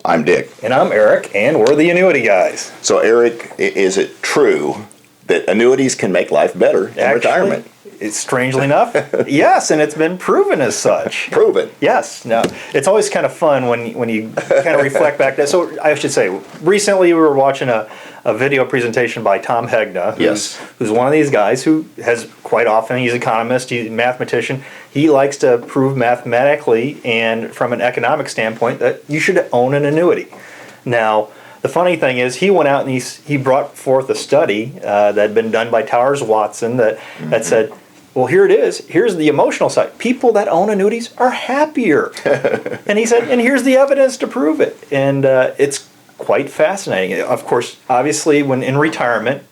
I'm Dick. And I'm Eric, and we're the Annuity guys. So, Eric, is it true that annuities can make life better in retirement? It's strangely enough, yes, and it's been proven as such. Proven. Yes. Now, it's always kind of fun when you kind of reflect back. So I should say, recently we were watching a video presentation by Tom Hegna, who's one of these guys who has quite often, he's an economist, he's a mathematician, he likes to prove mathematically and from an economic standpoint that you should own an annuity. Now, the funny thing is, he went out and he brought forth a study that had been done by Towers Watson that said, well, here it is. Here's the emotional side. People that own annuities are happier. And he said, and here's the evidence to prove it. And it's quite fascinating. Of course, obviously, when in retirement,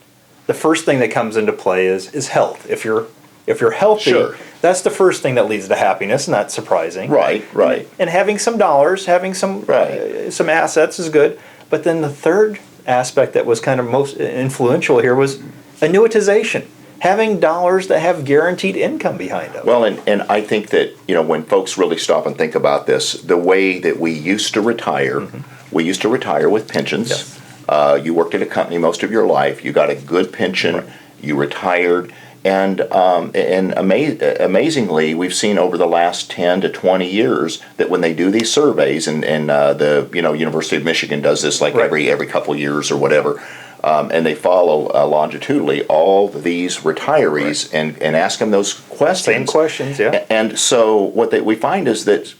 the first thing that comes into play is health. If you're healthy, that's the first thing that leads to happiness, not surprising. Right. And having some dollars, having some assets is good. But then the third aspect that was kind of most influential here was annuitization. Having dollars that have guaranteed income behind them. Well, and I think that, when folks really stop and think about this, the way that we used to retire, we used to retire with pensions. Yes. You worked at a company most of your life. You got a good pension. You retired. And amazingly, we've seen over the last 10 to 20 years that when they do these surveys, and the University of Michigan does this like every couple of years or whatever, and they follow longitudinally all these retirees and ask them those questions. Same questions, yeah. And so what we find is that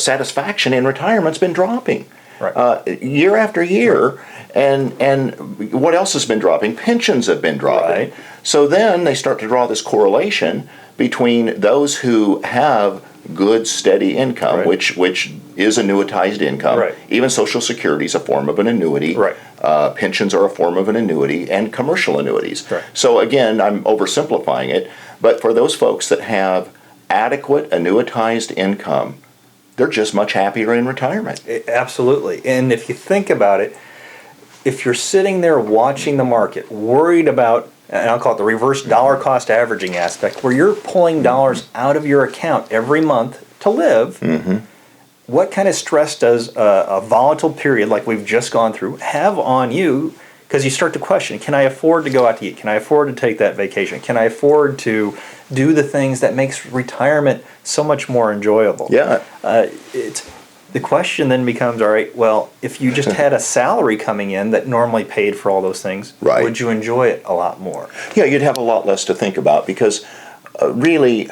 satisfaction in retirement's been dropping year after year. And what else has been dropping? Pensions have been dropping. Right. So then they start to draw this correlation between those who have good, steady income, which is annuitized income. Right. Even Social Security is a form of an annuity. Right. Pensions are a form of an annuity, and commercial annuities. Right. So again, I'm oversimplifying it, but for those folks that have adequate annuitized income, they're just much happier in retirement. Absolutely. And if you think about it, if you're sitting there watching the market, worried about, and I'll call it the reverse dollar cost averaging aspect, where you're pulling dollars out of your account every month to live, what kind of stress does a volatile period like we've just gone through have on you? Because you start to question, can I afford to go out to eat? Can I afford to take that vacation? Can I afford to do the things that makes retirement so much more enjoyable? Yeah. The question then becomes, all right, well, if you just had a salary coming in that normally paid for all those things, would you enjoy it a lot more? Yeah, you'd have a lot less to think about because really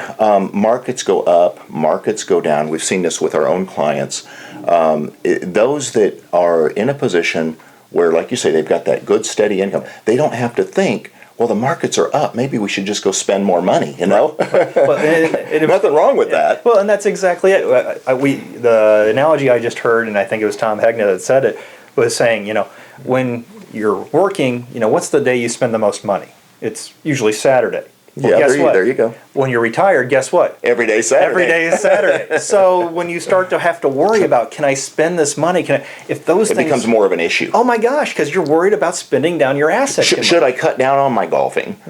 markets go up, markets go down. We've seen this with our own clients. Those that are in a position where, like you say, they've got that good, steady income, they don't have to think, well, the markets are up. Maybe we should just go spend more money, Well, nothing wrong with that. Well, and that's exactly it. The analogy I just heard, and I think it was Tom Hegna that said it, was saying, when you're working, what's the day you spend the most money? It's usually Saturday. Well, there you go. When you're retired, guess what? Every day is Saturday. Every day is Saturday. So when you start to have to worry about, can I spend this money? If those things becomes more of an issue. Oh my gosh, because you're worried about spending down your assets. Should I cut down on my golfing?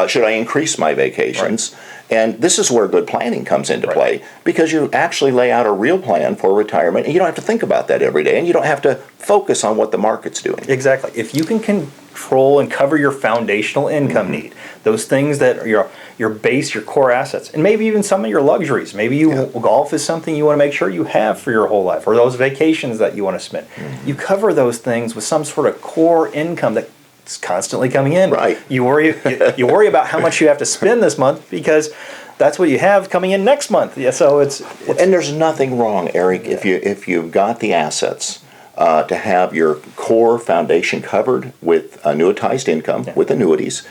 Should I increase my vacations? And this is where good planning comes into play because you actually lay out a real plan for retirement and you don't have to think about that every day and you don't have to focus on what the market's doing. Exactly. If you can control and cover your foundational income need, those things that are your base, your core assets, and maybe even some of your luxuries. Maybe golf is something you want to make sure you have for your whole life, or those vacations that you want to spend. You cover those things with some sort of core income that it's constantly coming in. Right. You worry about how much you have to spend this month because that's what you have coming in next month. Yeah. So it's and there's nothing wrong, Eric, if you've got the assets to have your core foundation covered with annuitized income, with annuities,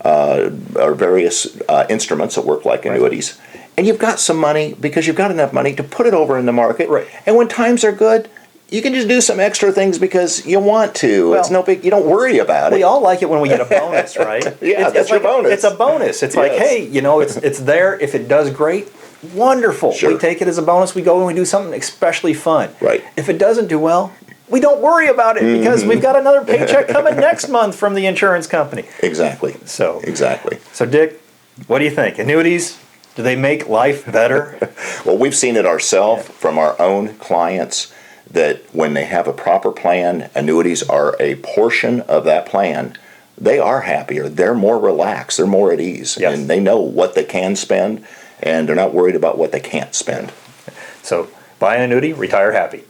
or various instruments that work like annuities, and you've got some money because you've got enough money to put it over in the market. Right. And when times are good, you can just do some extra things because you want to. Well, it's no big. You don't worry about it. We all like it when we get a bonus, right? That's your bonus. It's a bonus. It's like, hey, it's there. If it does great, wonderful. Sure. We take it as a bonus. We go and we do something especially fun. Right. If it doesn't do well, we don't worry about it because we've got another paycheck coming next month from the insurance company. Exactly. So Dick, what do you think? Annuities, do they make life better? Well, we've seen it ourselves from our own clients that when they have a proper plan, annuities are a portion of that plan, they are happier, they're more relaxed, they're more at ease, Yes. and they know what they can spend, and they're not worried about what they can't spend. So buy an annuity, retire happy.